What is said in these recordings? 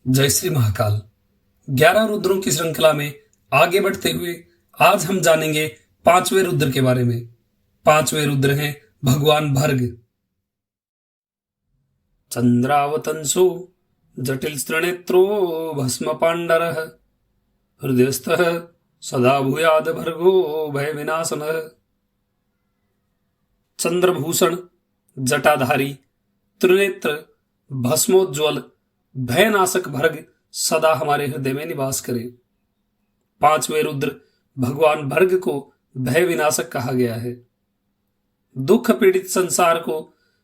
जय श्री महाकाल। 11 रुद्रों की श्रृंखला में आगे बढ़ते हुए आज हम जानेंगे 5वें रुद्र के बारे में। 5वें रुद्र हैं भगवान भर्ग। चंद्रावतंसो जटिल त्रिनेत्रो भस्म पांडरः हृदयस्थः सदा भूयाद भर्गो भय विनाशनः। चंद्रभूषण जटाधारी त्रिनेत्र भस्मोज्वल भयनाशक भर्ग सदा हमारे हृदय में निवास करे। 5वें रुद्र भगवान भर्ग को भय विनाशक कहा गया है। दुख पीड़ित संसार को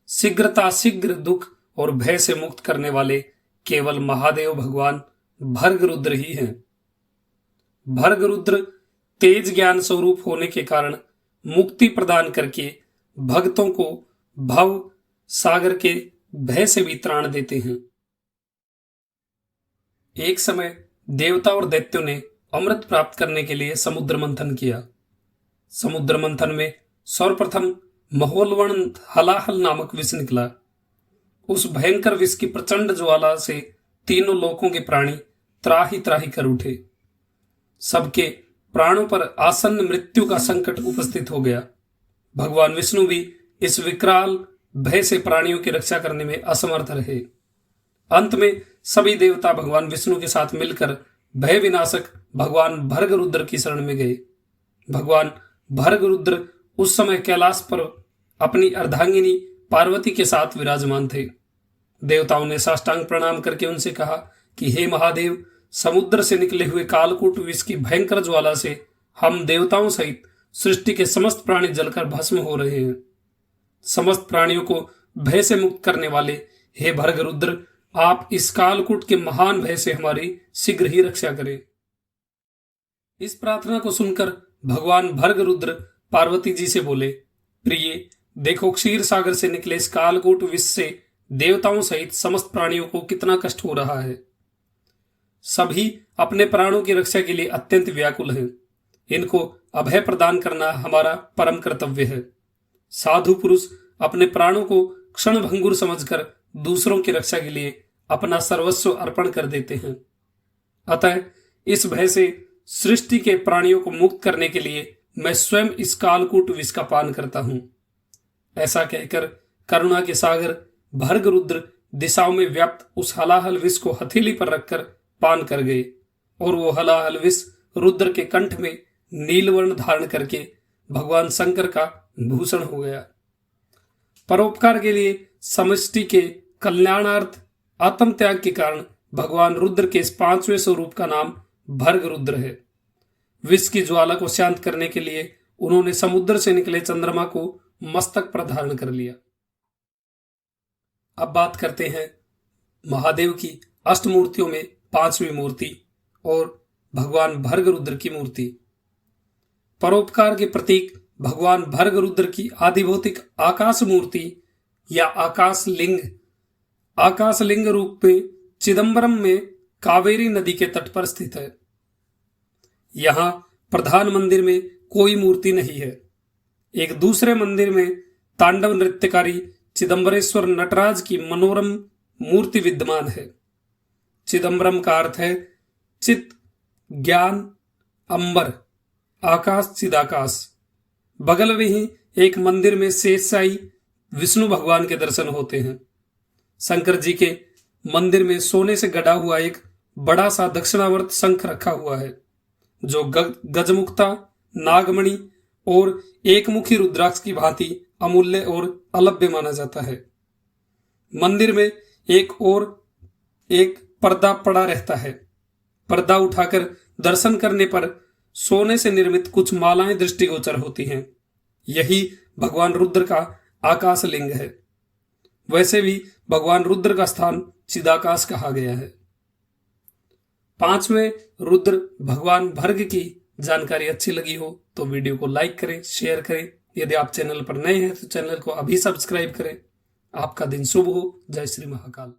शीघ्र दुख और भय से मुक्त करने वाले केवल महादेव भगवान भर्ग रुद्र ही हैं। भर्ग रुद्र तेज ज्ञान स्वरूप होने के कारण मुक्ति प्रदान करके भक्तों को भव सागर के भय से भी त्राण देते हैं। एक समय देवता और दैत्यों ने अमृत प्राप्त करने के लिए समुद्र मंथन किया। समुद्र मंथन में सर्वप्रथम महोलवण हलाहल नामक विष निकला। उस भयंकर विष की प्रचंड ज्वाला से तीनों लोकों के प्राणी त्राही त्राही कर उठे। सबके प्राणों पर आसन्न मृत्यु का संकट उपस्थित हो गया। भगवान विष्णु भी इस विकराल भय से प्राणियों की रक्षा करने में असमर्थ रहे। अंत में सभी देवता भगवान विष्णु के साथ मिलकर भय विनाशक भगवान भर्ग रुद्र की शरण में गए। भगवान भर्ग रुद्र उस समय कैलाश पर अपनी अर्धांगिनी पार्वती के साथ विराजमान थे। देवताओं ने साष्टांग प्रणाम करके उनसे कहा कि हे महादेव, समुद्र से निकले हुए कालकूट विष की भयंकर ज्वाला से हम देवताओं सहित सृष्टि के समस्त प्राणी जलकर भस्म हो रहे हैं। समस्त प्राणियों को भय से मुक्त करने वाले हे भर्ग रुद्र, आप इस कालकूट के महान भय से हमारी शीघ्र ही रक्षा करें। इस प्रार्थना को सुनकर भगवान भर्ग रुद्र पार्वती जी से बोले, प्रिय, देखो क्षीर सागर से निकले इस कालकूट विष से देवताओं सहित समस्त प्राणियों को कितना कष्ट हो रहा है। सभी अपने प्राणों की रक्षा के लिए अत्यंत व्याकुल हैं। इनको अभय प्रदान करना हमारा परम कर्तव्य है। साधु पुरुष अपने प्राणों को क्षण भंगुर समझकर दूसरों की रक्षा के लिए अपना सर्वस्व अर्पण कर देते हैं। अतः इस भय से सृष्टि के प्राणियों को मुक्त करने के लिए मैं स्वयं इस कालकूट विष का पान करता हूं। ऐसा कहकर करुणा के सागर भर्ग रुद्र दिशाओं में व्याप्त उस हलाहल विष को हथेली पर रखकर पान कर गए और वो हलाहल विष रुद्र के कंठ में नीलवर्ण धारण करके भगवान शंकर का भूषण हो गया। परोपकार के लिए समष्टि के कल्याणार्थ आत्म त्याग के कारण भगवान रुद्र के इस 5वें स्वरूप का नाम भर्ग रुद्र है। विष की ज्वाला को शांत करने के लिए उन्होंने समुद्र से निकले चंद्रमा को मस्तक पर धारण कर लिया। अब बात करते हैं महादेव की अष्टमूर्तियों में 5वीं मूर्ति और भगवान भर्ग रुद्र की मूर्ति। परोपकार के प्रतीक भगवान भर्ग रुद्र की आदिभौतिक आकाश मूर्ति या आकाशलिंग रूप में चिदंबरम में कावेरी नदी के तट पर स्थित है। यहां प्रधान मंदिर में कोई मूर्ति नहीं है। एक दूसरे मंदिर में तांडव नृत्यकारी चिदंबरेश्वर नटराज की मनोरम मूर्ति विद्यमान है। चिदंबरम का अर्थ है चित, ज्ञान, अंबर, आकाश, चिदाकाश। बगल में ही एक मंदिर में शेषशाही विष्णु भगवान के दर्शन होते हैं। शंकर जी के मंदिर में सोने से गढ़ा हुआ एक बड़ा सा दक्षिणावर्त शंख रखा हुआ है, जो गजमुक्ता, नागमणि और एकमुखी रुद्राक्ष की भांति अमूल्य और अलभ्य माना जाता है। मंदिर में एक पर्दा पड़ा रहता है। पर्दा उठाकर दर्शन करने पर सोने से निर्मित कुछ मालाएं दृष्टिगोचर होती हैं। यही भगवान रुद्र का आकाश लिंग है। वैसे भी भगवान रुद्र का स्थान चिदाकाश कहा गया है। 5वें रुद्र भगवान भर्ग की जानकारी अच्छी लगी हो तो वीडियो को लाइक करें, शेयर करें। यदि आप चैनल पर नए हैं तो चैनल को अभी सब्सक्राइब करें। आपका दिन शुभ हो। जय श्री महाकाल।